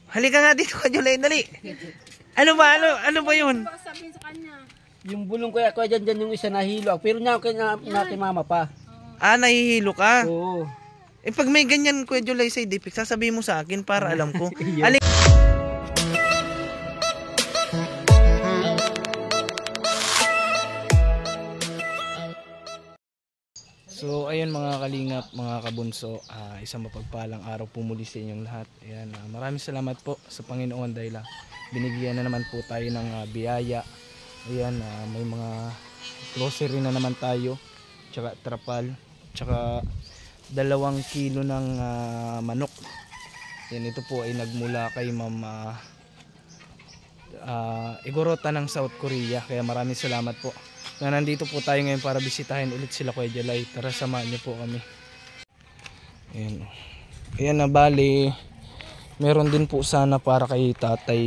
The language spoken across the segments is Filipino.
Halika nga dito ka, Julay, dali. Ano ba? Ano ba yun? Sabihin sa kanya. Yung bulong ko dyan yung isa nahilo. Pero niya kay mama pa. Ah, nahihilo ka? Oo. Eh pag may ganyan, Kuya Julay, side effect, sasabihin mo sa akin para alam ko. So ayun mga kalingap, mga kabunso, isang mapagpalang araw po muli sa inyong lahat. Ayan, maraming salamat po sa Panginoon dahil binigyan na naman po tayo ng biyaya. Ayan, may mga grocery na naman tayo, tsaka trapal, tsaka 2 kilo ng manok. Yan, ito po ay nagmula kay Ma'am Igorota ng South Korea. Kaya maraming salamat po na nandito po tayo ngayon para bisitahin ulit sila Kuya Julay. Tara, samahan niyo po kami. Ayan, ayan na, bali meron din po sana para kay Tatay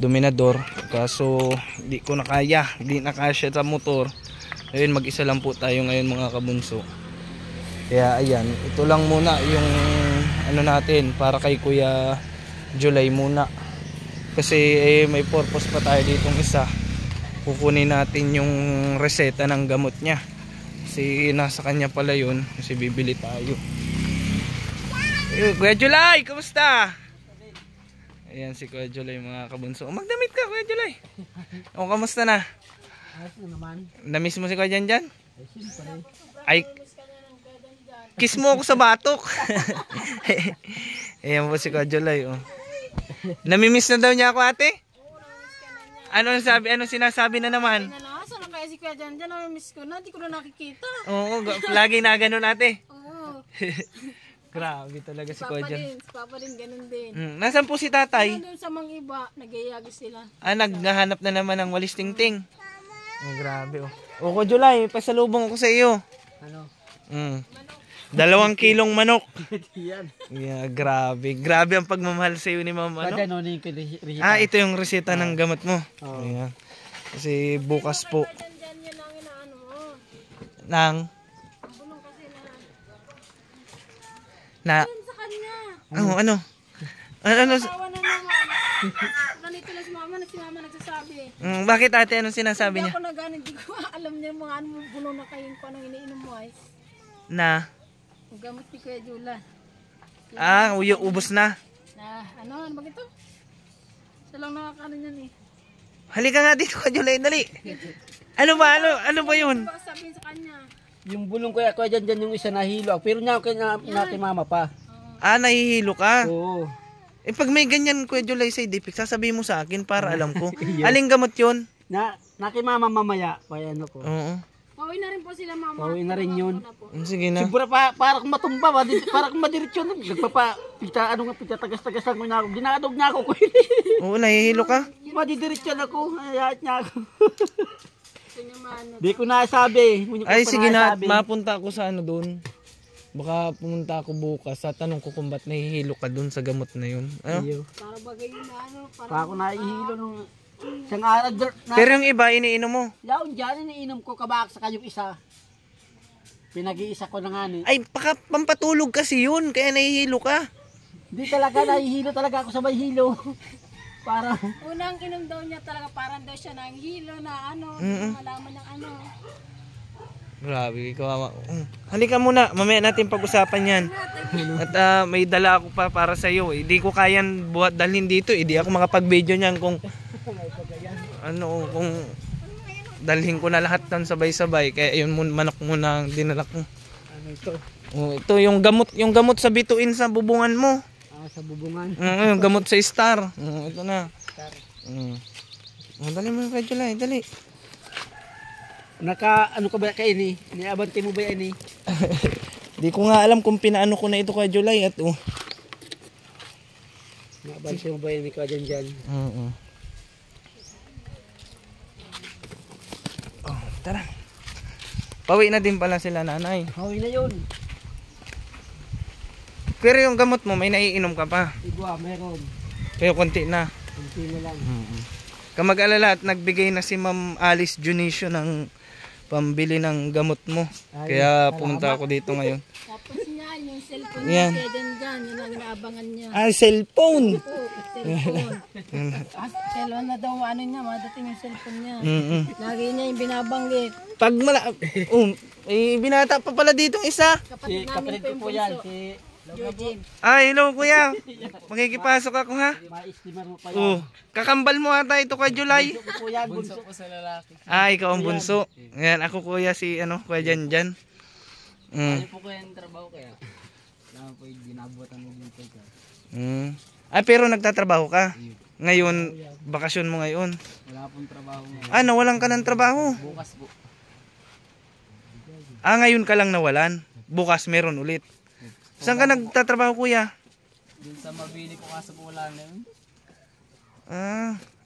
Dominador, kaso di ko na kaya, di na kasya sa motor. Ayun, mag-isa lang po tayo ngayon mga kabunso. Kaya ayan, ito lang muna yung ano natin para kay Kuya Julay muna. Kasi may purpose pa tayo ditong isa. Kukunin natin yung reseta ng gamot niya. Kasi nasa kanya pala yun. Kasi bibili tayo. Kuya Julay, kumusta? Ayan si Kuya Julay mga kabunso. Magdamit ka Kuya Julay. O, kamusta na? Ayos na naman. Namiss mo si Kuya Janjan? Ay, siyempre. Ay, kiss mo ako sa batok. Ayan po si Kuya Julay. Oh. Namimiss na daw niya ako, ate? Ano sinasabi na naman? Saan lang kaya si Kuya Janjan? Miss ko na, di ko na nakikita. Oo, lagi na ganun, ate. Oo. Grabe talaga si Kuya Jan. Si Papa din, ganun din. Nasaan po si tatay? Doon sa mga iba, nag-iayagi sila. Naghahanap na naman ng walis tingting. Oh, grabe oh. O Kuya Julay, pasalubong ako sa iyo. Ano? 2 kilong manok. Yan. Yeah, grabe. Grabe ang pagmamahal sa iyo ni Mama. Ano? Ito yung reseta ng gamot mo. Ayan. Kasi bukas po. Nang na sa kanya. ano? Tawa na naman. Ganito lang si mama nagsasabi. Bakit ate, anong sinasabi niya? Hindi ako nagano, hindi ko alam niya mga ano bulong na kayo kung anong iniinom mo ay. Na? Ang gamot ni Kuya Jula. Ubos na. Ano ba ito? Siya lang nakakaano niyan eh. Halika nga dito Kuya Julay, dali. Ano ba? Ano ba yun? Baka sabihin sa kanya. Yung bulong ko dyan yung isa nahilo. Pero niya kay mama pa. Nahihilo ka? Oo. Eh pag may ganyan Kuya Julay side effect, sasabihin mo sa akin para alam ko. Aling gamot yun? Na kay mama mamaya. Kaya ano ko. Oo. Pauwi na rin po sila mama. Pauwi na rin yun. Sige na. Siguro para kung matumba, para kung madiretso nun. Pita tagas-tagasan ko na ako. Ginadog na ako. Oo, nahihilo ka? Madidiretso na ako. Hayaan niya ako. Di ko nasabi. Ay sige na, mapunta ako sa ano doon. Baka pumunta ako bukas sa tanong ko kung ba't nahihilo ka doon sa gamot na yun. Ano? Para bagay yun na ano. Para ako nahihilo nung isang araw. Pero yung iba, iniinom mo? Yaon dyan, iniinom ko kabak sa kayong isa. Pinag-iisa ko na nga ni. Ay, pampatulog kasi yun, kaya nahihilo ka. Hindi talaga, nahihilo talaga ako sa may hilo. Para unang inom daw niya talaga, parang daw siya nanghilo na ano. Malaman niyang ano. Grabe, kawawa. Halika muna, mamaya natin pag-usapan yan. At may dala ako pa para sa iyo. Hindi ko kayan dalhin dito. Hindi ako makapag-video niyan kung kung dalhin ko na lahat ng sabay-sabay. Kaya yun manok muna ang dinala ko. Ano ito? Ito yung gamot sa bituin sa bubungan mo. Sa bubungan. Yung gamot sa star. Ito na. Dali mo Kuya Julay, dali. Ano ka ba kayo ni? Niabante mo ba yan ni? Di ko nga alam kung pinaano ko na ito Kuya Julay at Niabante mo ba yan ni Kuya Janjan? Tara. Pauwi na din pala sila nanay. Pauwi na yun. Pero yung gamot mo may naiinom ka pa? Igwa, meron. Pero konti na. Konti na lang. Kamag-alala at nagbigay na si Ma'am Alice Junicio ng pambili ng gamot mo. Kaya pumunta ako dito ngayon. Tapos niya, Yan, yung cellphone Yan. niya, kaya dyan, yun ang inaabangan niya. Cellphone. Oo, cellphone. Kailan na daw ano niya, madating yung cellphone niya. Lagi niya yung binabanggit. Pag binata pa pala ditong isa. Kapatid namin Kapatid po ko yung po yan, bunso. si Eugene. Hello kuya. Makikipasok ako ha. maistimar mo pa yan. Oh, kakambal mo ata ito kay July. Bunso ko po yan, bunso. Ikaw ang bunso. Ayan, ako kuya si kuya Janjan. Po kaya yung trabaho kaya? Wala po yung ginabutan mo yung pagka. Pero nagtatrabaho ka. Ngayon, bakasyon mo ngayon. Wala pong trabaho ngayon. Nawalan ka ng trabaho. Bukas po. Ngayon ka lang nawalan. Bukas meron ulit. Saan ka nagtatrabaho kuya? Dun sa mabili ko kaso po wala na yun.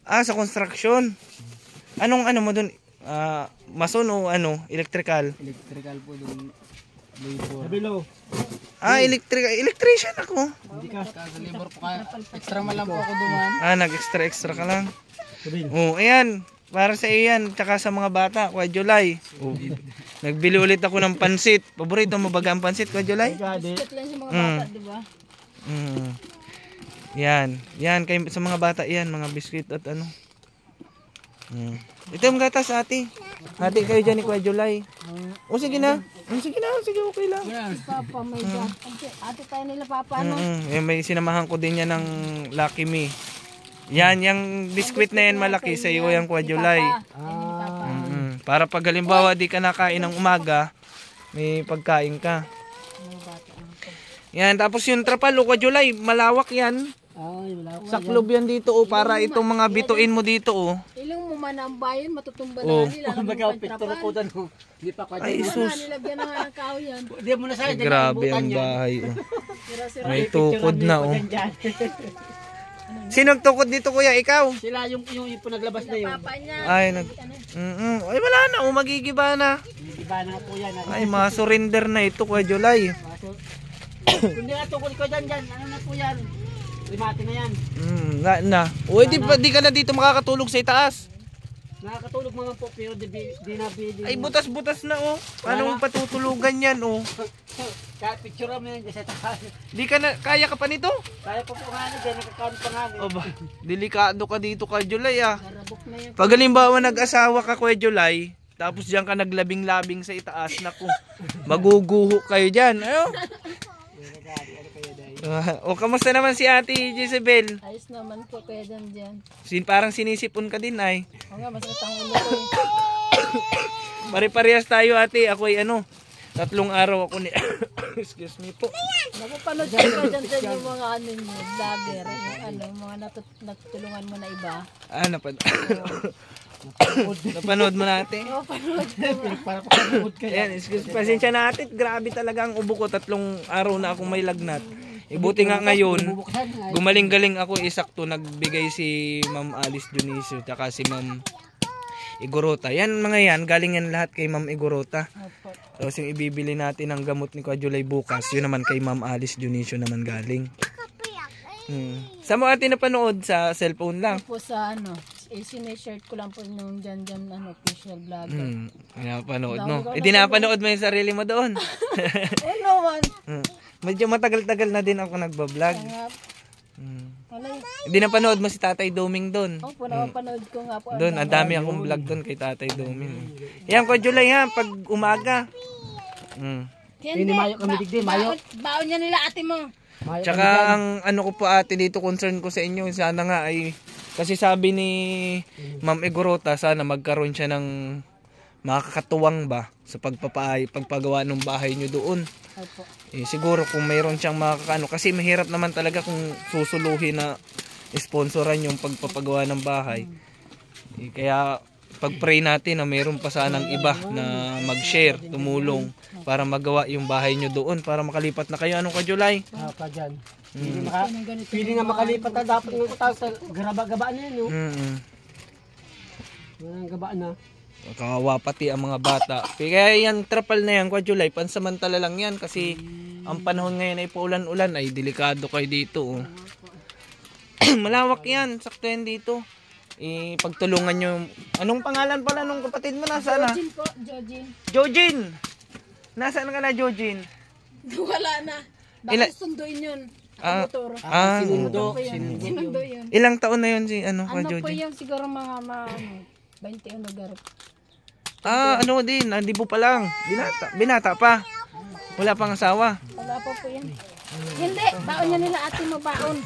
Sa construction. Anong mo dun? Mason o electrical? Electrical po dun. Labor. Sabilo. Electrician ako. Hindi ka. Kaso labor po kaya. Extra man lang po ako duman. Nag-extra ka lang. Sabil. Ayan. Para sa iyan, tsaka sa mga bata, Kuya July. Nagbili ulit ako ng pansit. Paborito mo baga ang pansit, Kuya July? Biscuit lang sa mga bata, di ba? Yan kay sa mga bata yan, mga biskuit at Ito yung gatas ate. Ate kayo dyan ni Kuya July. Sige na. Sige, okay lang. Si Papa, may God. Ate tayo nila, Papa, May sinamahan ko din yan ng Lucky Me. Yan, yung biskuit na yan malaki sa iyo yung Kuya July. Para pag halimbawa di ka nakain ng umaga, may pagkain ka. Yan, tapos yung trapal, Kuya July, malawak yan. Saklob yan dito para itong mga bituin mo dito Ilang mo man ang bayan, matutumba na nila. Hindi pa kwa Ay, sus. Nilagyan na nga ng kao yan. Hindi mo na sa'yo. Grabe ang bahay Sira-sira. May tukod na Sino nagtukod dito kuya? Ikaw? Sila yung naglabas na yun. Papa niya. Ay, Ay, wala na. Magigiba na. Iba na po yan. Ay, ma-surrender na ito Kuya July. Hindi nga tukod ko dyan. Ano na po yan? Limati na yan. Di ka na dito makakatulog sa itaas. Nakakatulog mga po pero di na bili. Ay, butas-butas na Paano mo patutulugan yan Picture mo yan sa taas. Di ka na, kaya ka pa nito? Kaya pa po nga dyan, nakakount pa nga. Delikado ka dito Kuya July Karabok na yan. Pag halimbawa nag-asawa ka Kuya July, tapos diyan ka naglabing-labing sa itaas, naku, maguguho kayo dyan. Kamusta naman si Ate Jezebel? Ayos naman po kaya dyan. Parang sinisipon ka din ay. Oo nga, masakit ang ulo ko Pare-parehas tayo ate. Ako ay 3 araw ako ni... Excuse me po. Napapanood ko dyan yung mga vlogger. Yung mga natutulungan mo na iba. Napanood mo na ate? Oo, panood ko. Para pakanood ka yan. Excuse, pasensya na ate. Grabe talaga ang ubo ko. 3 araw na akong may lagnat. Buti nga ngayon, gumaling-galing ako isakto. Nagbigay si Ma'am Alice Dionisio tsaka si Ma'am Igorota. Yan mga yan, galing yan lahat kay Ma'am Igorota. Tapos yung ibibili natin ng gamot ni Kuya July bukas, yun naman kay Ma'am Alice Dionisio naman galing. Saan mo ate napanood? Sa cellphone lang? Po sa sinishare ko lang po nung dyan official vlogger. Kaya panood mo. Di napanood mo yung sarili mo doon. naman. Medyo matagal-tagal na din ako nagbablog. Wala yun. Hindi napanood mo si Tatay Doming doon. Opo, napapanood ko nga po. Doon, ang dami akong vlog doon kay Tatay Doming. Yan, Kuya July pag umaga. Hindi, Mayo kami digdi, Mayo. Baon niya nila ate mo. Tsaka ang ko po ate dito, concern ko sa inyo, sana nga ay, kasi sabi ni Ma'am Igorota, sana magkaroon siya ng makakatuwang ba sa pagpagawa ng bahay nyo doon. Siguro kung mayroon siyang makakaano, kasi mahirap naman talaga kung susuluhin na sponsoran yung pagpapagawa ng bahay. Kaya pag-pray natin na mayroon pa sanang iba na mag-share, tumulong para magawa yung bahay nyo doon para makalipat na kayo. Anong ka July? Pa dyan. Pili nga makalipat na dapat ng tao sa gabaan na yun. Gabaan na. Kawawa pati ang mga bata. Kaya yan trapal na yan, Kuya July, pansamantala lang yan kasi ang panahon ngayon ay paulan-ulan, ay delikado kayo dito. Malawak yan, sakto yan dito. Pagtulungan nyo. Anong pangalan pala nung kapatid mo? Nasaan na? Jojin po, Jojin. Jojin! Nasaan ka na, Jojin? Wala na. Ila- Bakit sunduin yun? Ah, Motor. Sinundo. Sinundo yun. ilang taon na yun si Ano po Joji? yung siguro mga 21 lugar. Ano din, di po pa lang. Binata pa. Wala pang asawa. Wala pa po yan. Hindi, baon niya nila ate mo baon.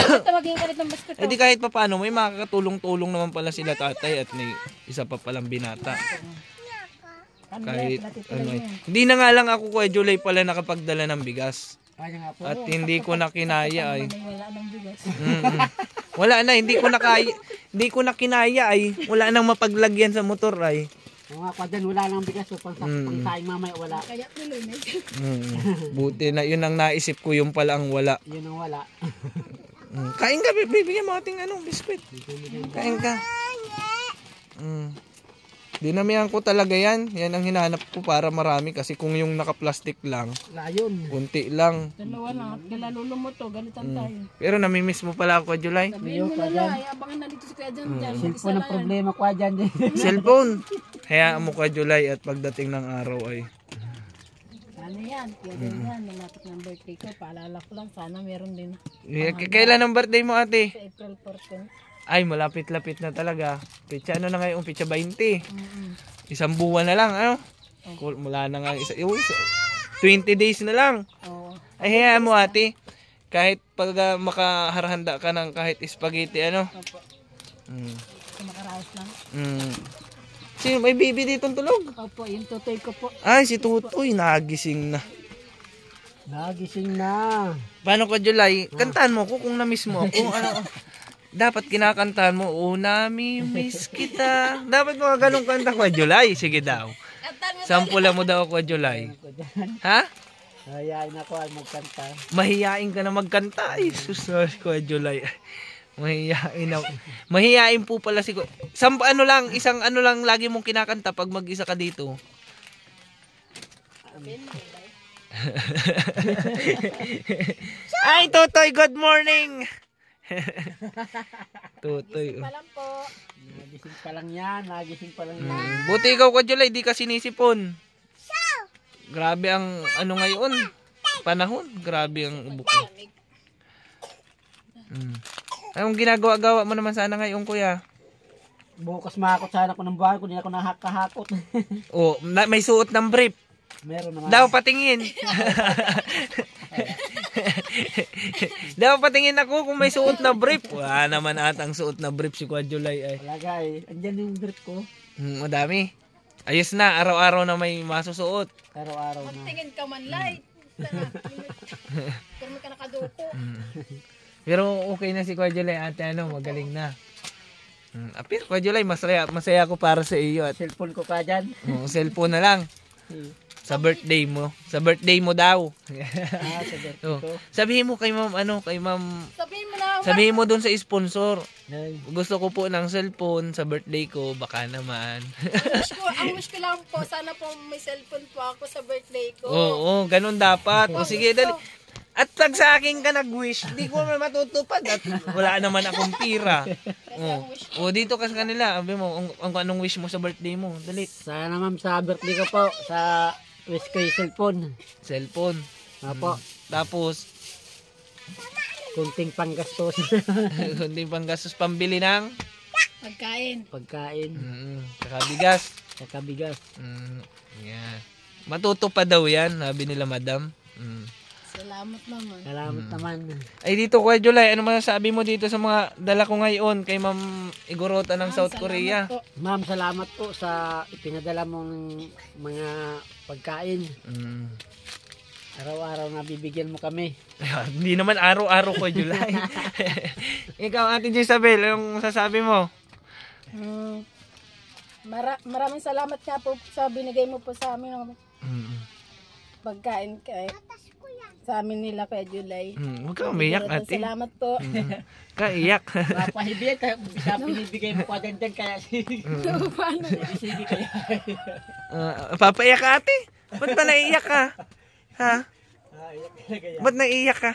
Ito maging kalit ng basket. Eh di kahit pa paano, may makakatulong-tulong naman pala sila tatay at may isa pa palang binata. Kahit ano eh. Hindi na nga lang ako Kuya July pala nakapagdala ng bigas. Kaya nga po. At hindi ko na kinaya ay. Wala nang bigas. Wala na, hindi ko na kinaya ay. Wala nang mapaglagyan sa motor ay. Mga kwa dyan, wala nang bigas. So, pang saing mamaya, wala. Kaya tuloy na. Buti na yun ang naisip ko, yung pala ang wala. Yun ang wala. Kain ka, bibigyan mo ating biskwit. Kain ka. Dinamihan ko talaga yan. Yan ang hinahanap ko para marami kasi kung yung naka-plastic lang, Layon. unti lang. Dalawa lang at kalalulo mo to, galitan tayo. Pero namimiss mo pala ako, July. Sabihin mo na lang, abangan na dito si Kuya Jan dyan. Cellphone ang problema kwa dyan. Cellphone. Hayaan mo ka, July, at pagdating ng araw ay. Ano yan? Kuya Jan yan, malapit ng birthday ko. Paalala ko lang, sana meron din. Kailan ang birthday mo, ate? Sa April 14. Ay, malapit-lapit na talaga. Pitsa ano na ngayon? Pitsa 20. Isang buwan na lang, ano? Mula na nga 20 days na lang. Oo. Ay, hayaan mo ate. Kahit pag makaharhanda ka ng kahit spaghetti, ano? Opo. Mm. Makaraos lang. Sino? May baby ditong tulog? Opo, yung tutoy ko po. Ay, si Tutoy. Nagising na. Nagising na. Paano ka, July? Kantaan mo ko kung na-miss mo ako. Ano? Dapat kinakantahan mo, nami-miss kita. Dapat mga ganong kanta ko, July. Sige daw. Sampula mo daw ako, July. Ha? Hayain ako ay magkanta. Mahiyain ka na magkanta. Ay, susor ko, July. Mahiyain na. Mahiyain po pala si isang ano lang lagi mong kinakanta pag mag-isa ka dito. Ay, Totoy, good morning. Totoy. Palam po. Nagising pa lang yan. Nagising pa lang yan. Buti ikaw ka, July, di ka sinisipon. Grabe ang ano ngayon. Panahon. Grabe ang ubo ko. Anong ginagawa-gawa mo naman sana ngayon, kuya? Bukas makakot sana ko ng buhay ko. Hindi ako nakakahakot. May suot ng brief. Meron naman. Daw patingin. Daw patingin ako kung may suot na brief. Wala naman atang suot na brief si Kuya July ay. Talaga eh. Andyan yung drip ko. Madami. Ayos na, araw-araw na may masusuot. Araw-araw na. Tingin ka man light. Pero may ka nakaduko. Pero okay na si Kuya July, ate magaling na. Pero Kuya July, masaya ako para sa iyo at Cellphone ko ka dyan. cellphone na lang. Sa birthday mo. Sa birthday mo daw. Sa birthday ko. Sabihin mo kay ma'am, sabihin mo doon sa sponsor. Gusto ko po ng cellphone sa birthday ko, baka naman. Ang wish ko lang po, sana po may cellphone po ako sa birthday ko. Oo, ganun dapat. O sige, dali. At pag sa akin ka nag-wish, di ko naman matutupad at wala naman akong pira. O dito ka sa kanila, sabi mo, anong wish mo sa birthday mo? Dali. Sana ma'am sa birthday ko po, sa wish ko yung cellphone. Cellphone. Apo. Tapos, Kunting panggastos. kunting panggastos pambili ng Pagkain. Pagkain. kakabigas. Kakabigas. Yeah. Matutupad daw yan, sabi nila madam. Salamat naman. Salamat naman. Ay dito Kuya July, ano masasabi mo dito sa mga dala ko ngayon kay Ma'am Igorota ng South Korea? Po. Ma'am, salamat po sa ipinadala mong mga pagkain. Araw-araw na bibigyan mo kami. Hindi naman araw-araw Kuya July. Ikaw Ate Jezabel, anong sasabi mo? Maraming salamat nga po sa binigay mo po sa amin ng pagkain sa amin nila Kuya July. Huwag kang umiyak ate. Salamat po. Kaiyak. Papahibigay kaya binibigay mo pa dyan kaya Paano? sige kaya. Papaiyak ka ate? Ba't ba naiiyak ka? Ha? Ba't naiiyak ka?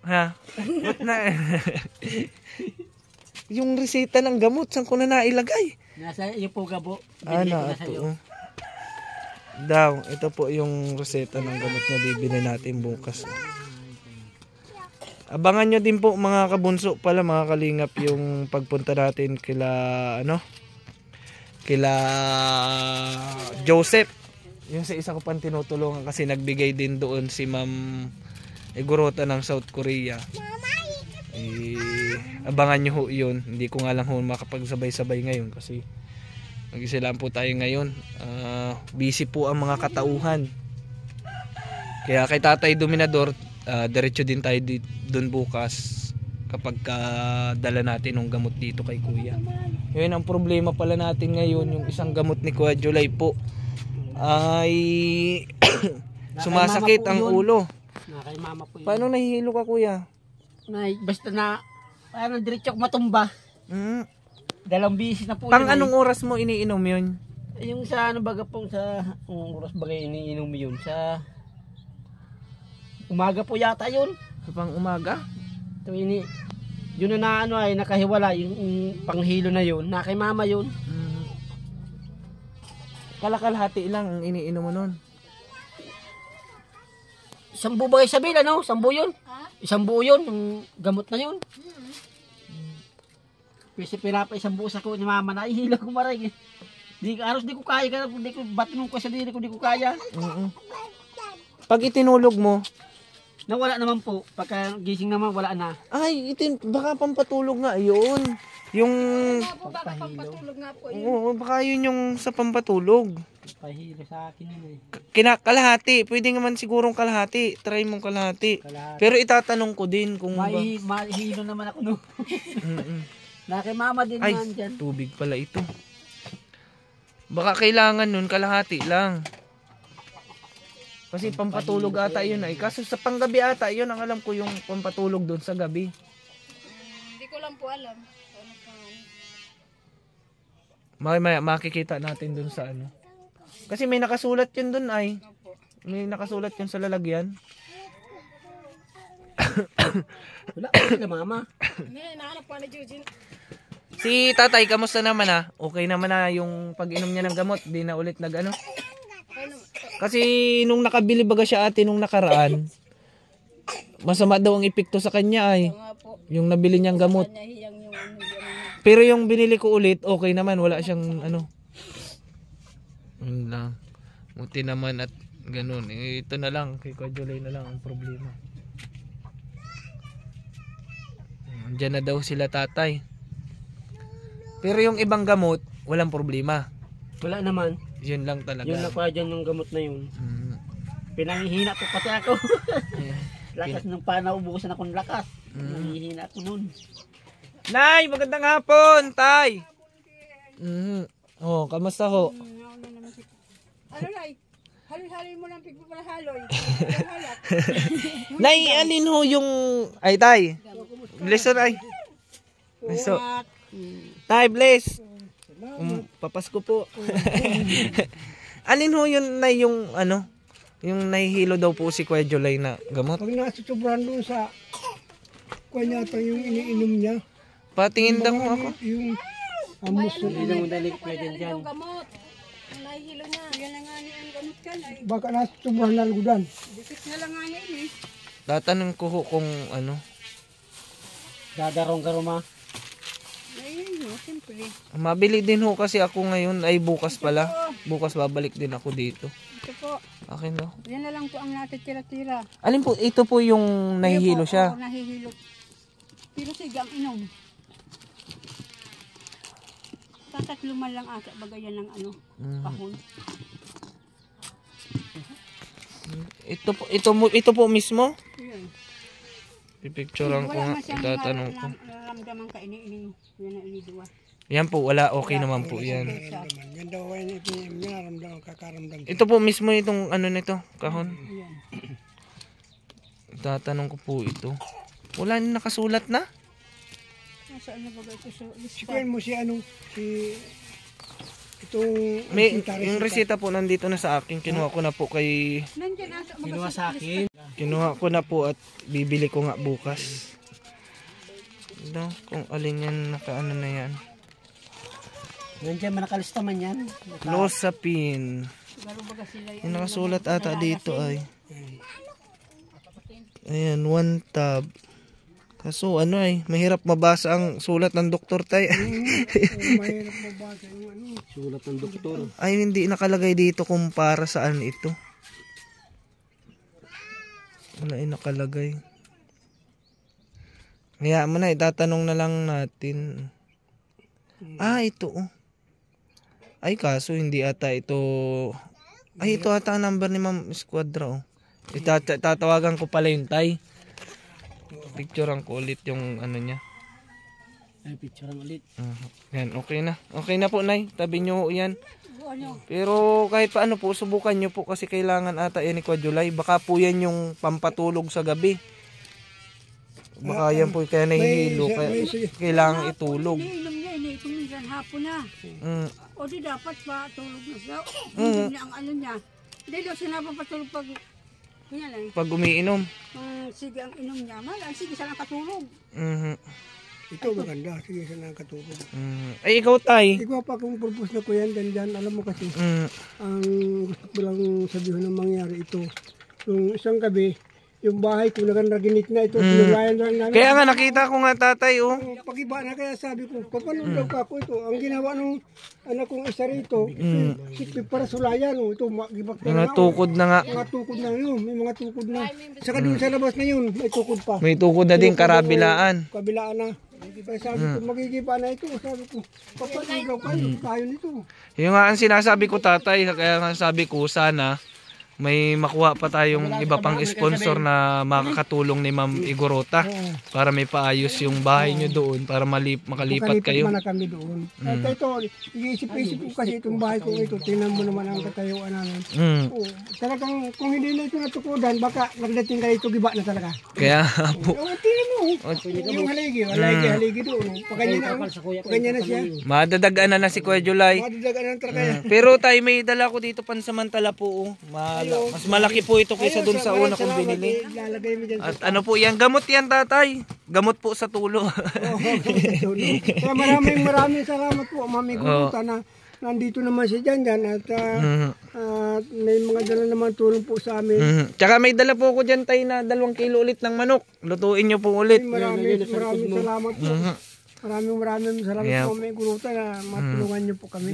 Ha? Ba't na... Yung reseta ng gamot, saan ko na nailagay? Nasa iyo po gabo. Ano ito? daw. Ito po yung reseta ng gamot na bibili natin bukas. Abangan nyo din po mga kabunso pala, mga kalingap, yung pagpunta natin kila Joseph. Yung sa isa ko pang tinutulungan kasi nagbigay din doon si Ma'am Igorota ng South Korea. Abangan nyo ho yun. Hindi ko nga lang ho makapagsabay-sabay ngayon kasi mag-isa po tayo ngayon. Busy po ang mga katauhan. Kaya kay Tatay Dominador, diretso din tayo doon bukas kapag dala natin ng gamot dito kay Kuya. Yun ang problema pala natin ngayon, yung isang gamot ni Kuya July po ay sumasakit ang ulo. Kay mama po yun. Paano nahihilo ka, Kuya? Basta na parang diretso ako matumba. Dalawang bisis na po Pang yun. anong oras mo iniinom yun? Yung sa ano baga pong sa oras bagay iniinom yun sa umaga po yata yun. Sa pang umaga? So yun na ano ay nakahiwala yung panghilo na yun. Na kay mama yun. Kalakalhati lang ang iniinom mo nun. Isang buo bagay sabihin ano? Isang buo yun. Isang buo yun. Yung gamot na yun. Kasi pinapa isang buo sa ko ni mama na ihila ko maray. Di ko kaya. Di ko batinong ko sa diri ko. Di ko kaya. Pag itinulog mo, Nawala naman po. Pagka gising naman, wala na. ay, baka pampatulog nga yun. Yung, Baka pampatulog nga po. oo, baka yun yung sa pampatulog. Pahilo sa akin yun eh. Kalahati, pwede naman sigurong kalahati. Try mong kalahati. Pero itatanong ko din kung Mahilo naman ako no. Na kay mama din ay, naman dyan. tubig pala ito. Baka kailangan nun kalahati lang. Kasi pampatulog ata yun ay. Kaso sa panggabi ata yun, ang alam ko yung pampatulog doon sa gabi. Hindi ko lang po alam. Makikita natin doon sa ano. Kasi may nakasulat yun doon ay. May nakasulat yun sa lalagyan. Wala ko sila mama. Nahanap po na Eugene. Si tatay, kamusta naman ah? Okay naman na yung pag-inom niya ng gamot. Di na ulit nag ano. Kasi nung nakabili baga siya ate nung nakaraan, masama daw ang epekto sa kanya ay. Yung nabili niyang gamot. Pero yung binili ko ulit, okay naman. Wala siyang ano. Yun lang. Buti naman at ganun. Ito na lang. Kay Kuya July na lang ang problema. Diyan na daw sila tatay. Pero yung ibang gamot, walang problema. Wala naman. Yun lang talaga. Yun na pa dyan yung gamot na yun. Pinangihina ko pati ako. Lakas ng panaw, ubusan ako ng lakas. Pinangihina ako nun. Nay, magandang hapon, tay. Oh, kamusta ho? Ano Nay? Haloy-haloy mo lang pigpapalahaloy. Nay, alin ho yung ay tay. Bless ho, tay. Bless ho. Tay, bless. Papasko po. Alin ho yun na yung ano? Yung nahihilo daw po si Kuya July na gamot. Pag nasusobrahan doon sa kanya ito yung iniinom niya. Patingin daw ako. Yung amos na Hindi mo dali pwede dyan. Yung gamot. Ang nahihilo niya. Yan na nga niya ang gamot ka. baka nasusobrahan na lugudan. Dikit na lang nga niya eh. Tatanong ko ho kung ano. Dadarong karuma. Ayun no, siyempre. Mabili din ho kasi ako ngayon ay bukas pala. Bukas babalik din ako dito. Ito po. Akin daw. Yan na lang po ang natitira-tira. Alin po? Ito po yung nahihilo siya. Oo, nahihilo. Pero sigang inom. Tatatlo man lang ata bagayan ng ano, kahon. Ito po mismo. Yun. Pipicturean ko nga, itatanong ko. Nararamdaman ka iniinom. Yan ang inidiwa. Yan po, wala, okay naman po yan. Yan daw ay naramdaman, kakaramdam. Ito po mismo itong ano nito, kahon. Yan. Itatanong ko po ito. Wala na nakasulat na? Nasaan na bagay ito sa lista? Sikuin mo si ano, si itong May, yung reseta po nandito na sa akin. Kinuha ko na po kay... Nandiyan asa mga Ginawa sa akin. Kinuha ko na po at bibili ko nga bukas. Ito, kung alin yan, nakaano na yan. Nandiyan man nakalista man yan. Clozapine. Siguro baga sila Yung nakasulat ata dito ay. Ayan, 1 tab. Kaso ano ay, mahirap mabasa ang sulat ng doktor tay. Mahirap mabasa yung ano. Sulat ng doktor. Ay, hindi nakalagay dito kung para saan ito. Wala ay nakalagay. Kaya mo na, itatanong na lang natin. Ah, ito oh. Ay, kaso hindi ata ito. Ay, ito ata ang number ni Ma'am Esquadra oh. Tatawagan ko pala yung tay. Picturean ko ulit yung ano niya. Ay, picturean ulit. Yan, okay na. Okay na po, Nay. Tabi nyo yan. Pero kahit paano po, subukan nyo po kasi kailangan ata yan ni Quadulay. Baka po yan yung pampatulog sa gabi. Baka yan po kaya nahihilo. Kailangan itulog. iniinom niya, iniinom niya hapon na. O di dapat pa tulog na siya. Hindi ang ano niya. Hindi daw siya napapatulog pag yan lang. Pag umiinom. Sige ang inom niya. Sige siya lang katulog. Ito maganda. Sige, sa nang katulog. Ay, ikaw tay. Ikaw pa kung purpose na ko yan, dyan, alam mo kasi, ang gusto ko lang sabihin ng mangyari ito. Yung isang gabi, yung bahay ko naginit na ito, pinulayan lang namin. Kaya nga nakita ko nga tatay oh. Pag-iba na kaya sabi ko, kapanood daw ka ako ito. Ang ginawa nung anak kong isa rito, para sulayan. Ito, magibak na Mga tukod na nga. mga tukod na yun, may mga tukod na. Saka dun sa labas na yun, may tukod pa. May tukod na din karabilaan. Kabilaan na. Kaya sabi ko, magigiba na ito. Sabi ko, kapanood daw kayo, tayo nito. Yung nga ang sinasabi ko tatay, kaya nga sabi ko sana may makuha pa tayong iba pang sponsor na makakatulong ni Ma'am Igorota para may paayos yung bahay nyo doon para makalipat kayo. Makalipat kami doon. At ito, iisip-isip ko kasi itong bahay ko ito, tingnan mo naman ang katayuan namin. Oo, talagang kung hindi na ito natukudan, baka nagdating kayo ito, giba na talaga. Kaya po, Tingnan mo, yung haligi doon. Pagkanya na siya. madadagaan na si Kuya July. Madadagan na talaga yan. Pero tayo may dala ko dito pansamantala po. Mas malaki po ito kaysa dun sa una kong binili. Lalagay mo dyan sa At ano po yan, gamot yan tatay. Gamot po sa tulo. Kaya maraming salamat po, Mami Guruta na nandito naman siya dyan at may mga dala naman tulong po sa amin. Tsaka may dala po ako dyan tayo na 2 kilo ulit ng manok. Lutuin nyo po ulit. Maraming salamat po. Maraming salamat po, Mami Guruta na matulungan nyo po kami.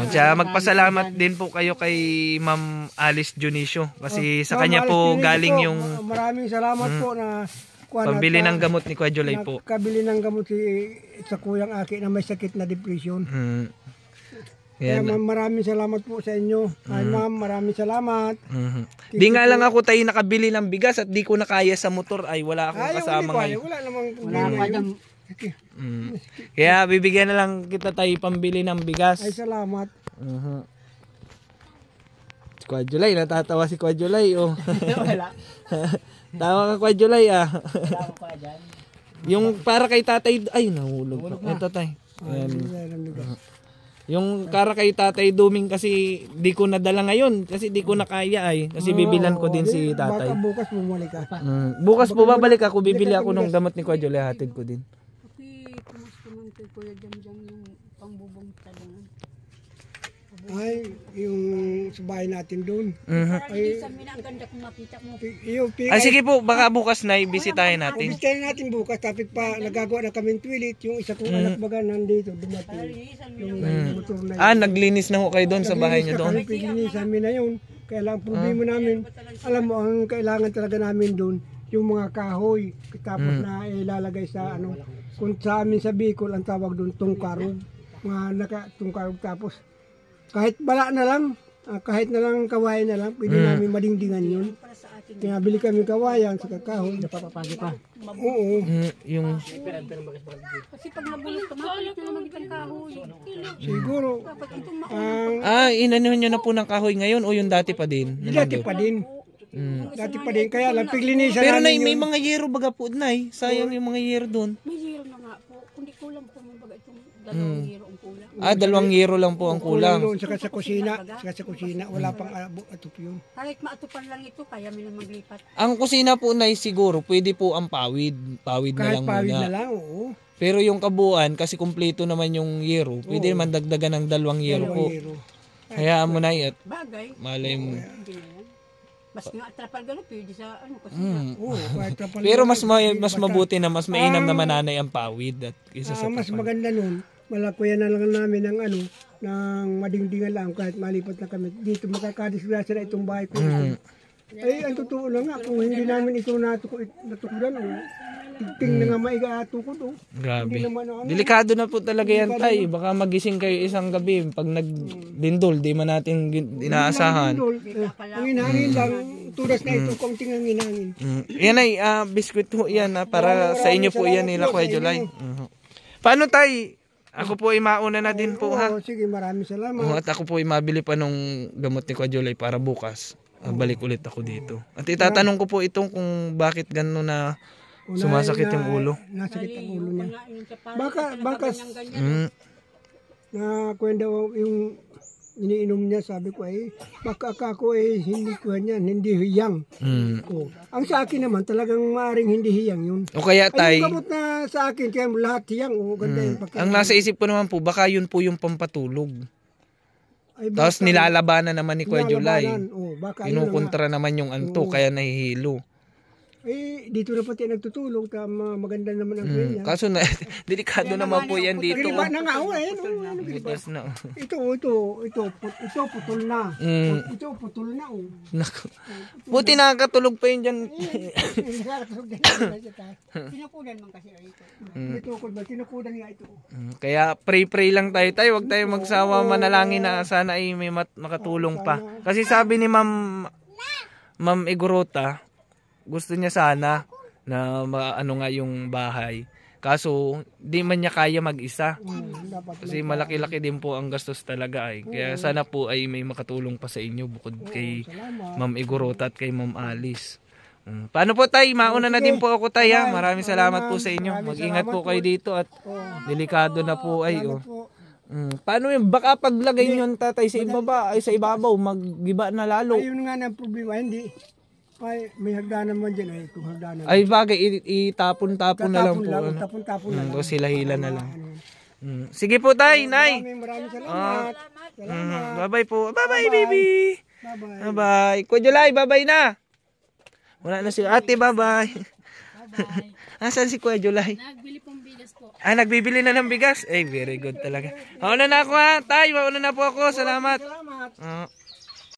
Tsaka magpasalamat din po kayo kay Ma'am Alice Junicio. Kasi sa kanya po galing yung maraming salamat po na pambili ng gamot ni Kuya July po. Kabili ng gamot sa kuyang aki na may sakit na depression. Yan. Kaya maraming salamat po sa inyo. Ay ma'am, maraming salamat. Di nga lang ako tayo nakabili ng bigas at di ko na kaya sa motor ay wala akong kasama ngayon. Wala namang problema yun. Kaya bibigyan na lang kita tayo pambili ng bigas. Ay salamat. Si Kuya July, natatawa si Kuya July oh. Tawa ka Kuya July ah. Yung para kay tatay, ay nahulog pa. Ito tay. Yung para kay tatay Duming kasi di ko nadala ngayon kasi di ko na kaya ay kasi bibilan ko din si tatay. Baka bukas bumalik ka. Bukas po babalik ako, bibili ako ng gamot ni Kuya July, hatid ko din. Kumusta man kay Kuya Jam yung pangbubong talangan. Ay, yung sa bahay natin doon. Ay, sa mina ang ganda kung makita mo. Ay sige po, baka bukas na ibisitahin natin. Bisitahin natin bukas, tapos pa nagagawa na kami toilet. Yung isa kong anak baga nandito, dumating. Yung motor na Naglinis na ho kayo doon sa bahay niyo doon. Pag-linisan namin na yun. Kaya lang problema namin, alam mo, ang kailangan talaga namin doon, yung mga kahoy. Tapos na ilalagay sa ano, kung sa amin sa Bicol, ang tawag doon, tungkarog. Mga tungkarog tapos. Kahit bala na lang, kahit na lang kawayan na lang, pwede namin madingdingan yun. Kaya bili kami kawayan sa kakahoy. Napapapagi pa. Oo. Yung Kasi pag nabulot ka, mapalit na naman itong kahoy. Siguro. inanuhan nyo na po ng kahoy ngayon o yung dati pa din? Dati pa din. Dati pa din. Kaya lang, piglinisan Pero namin may mga yero baga po nay. Sayang yung mga yero doon. May zero na nga po. Kundi kulang po mga baga itong 2 zero ang kulang. 2 yero lang po ang kulang. Doon, saka sa kusina. Wala pang atup yun. Kahit maatupan lang ito, kaya may maglipat. Ang kusina po nay siguro pwede po ang pawid. Pawid na Kahit lang pawid muna. na lang, oo. Pero yung kabuuan kasi kumpleto naman yung yero. Pwede naman dagdagan ng 2 yero po. Hayaan mo na at Bagay. malay mo. Hindi na yan. Mas nga trapal gano'n, pwede sa ano kasi. Oo, kahit kapal- Pero mas mabuti na mas mainam na mananay ang pawid at isa sa mas kapal. maganda nun, malakuyan na lang namin ng ano, ng madingdingan lang kahit malipat na kami. Dito makakadisgrasya na itong bahay ko. Ay, ang totoo lang nga, kung hindi namin ito natukudan, tingting na nga maiga-atukod. Hindi Grabe. naman ano. Delikado na po talaga yan, tay. Baka magising kayo isang gabi pag nagdindol, di man natin inaasahan. Ang hinangin lang, tudas na ito, konting ang hinangin. Yan ay biskuit ho yan para sa inyo po yan nila Kuya Julay. Paano tay? Ako po ay mauna na din po ha. Sige, maraming salamat. At ako po ay mabili pa nung gamot ni Kuya Julay para bukas. Balik ulit ako dito. At itatanong ko po itong kung bakit gano'n na sumasakit yung ulo. Nasakit ang ulo niya. Baka na kwenda yung iniinom niya, sabi ko ay baka ako ay hindi ko yan, hindi hiyang. Ang sa akin naman talagang maaring hindi hiyang yun. O kaya tay, Ay, yung gamot na sa akin, kaya lahat hiyang. Ganda yung pagkain. ang nasa isip ko naman po, baka yun po yung pampatulog. Ay, Tapos baka- nilalabanan naman ni Kuya Julay. nilalabanan. Baka yun na nga. Kinukontra naman yung anto, kaya nahihilo. Dito na pati nagtutulog, maganda naman ang niya. Kaso na, delikado naman po yan dito. Giliba na nga, Butas na. Ito, putol na. Ito, putol na. Naku. Buti nakakatulog pa yun dyan. Tinukudan man kasi ito. Tinukudan nga ito. Kaya pray lang tayo. Huwag tayo magsawa manalangin na sana ay may makatulong pa. Kasi sabi ni Ma'am Igorota, gusto niya sana na ano nga yung bahay. Kaso di man niya kaya mag-isa. Kasi malaki-laki din po ang gastos talaga ay. Kaya sana po ay may makatulong pa sa inyo bukod kay Ma'am Igorota at kay Ma'am Alice. Paano po tay? Mauna na din po ako tay ha. Maraming salamat po sa inyo. Mag-ingat po kayo dito at delikado na po ay. Paano yung baka paglagay nyo tatay sa ibaba ay sa ibabaw maggiba na lalo. Ayun nga na problema, hindi. Ay, may hagdanan man dyan ay itong hagdanan. Ay bagay itapon-tapon na lang po. Tapon-tapon na lang. O sila hila na lang. Sige po tay, nay. Maraming salamat. Bye-bye po. Bye-bye baby. Bye-bye. Bye-bye. Kuya Julay, bye-bye na. Wala na si ate, bye-bye. Asan si Kuya Julay? Nagbili pong bigas po. Nagbibili na ng bigas? Eh, very good talaga. Mauna na ako ha. Tay, mauna na po ako. Salamat. Salamat.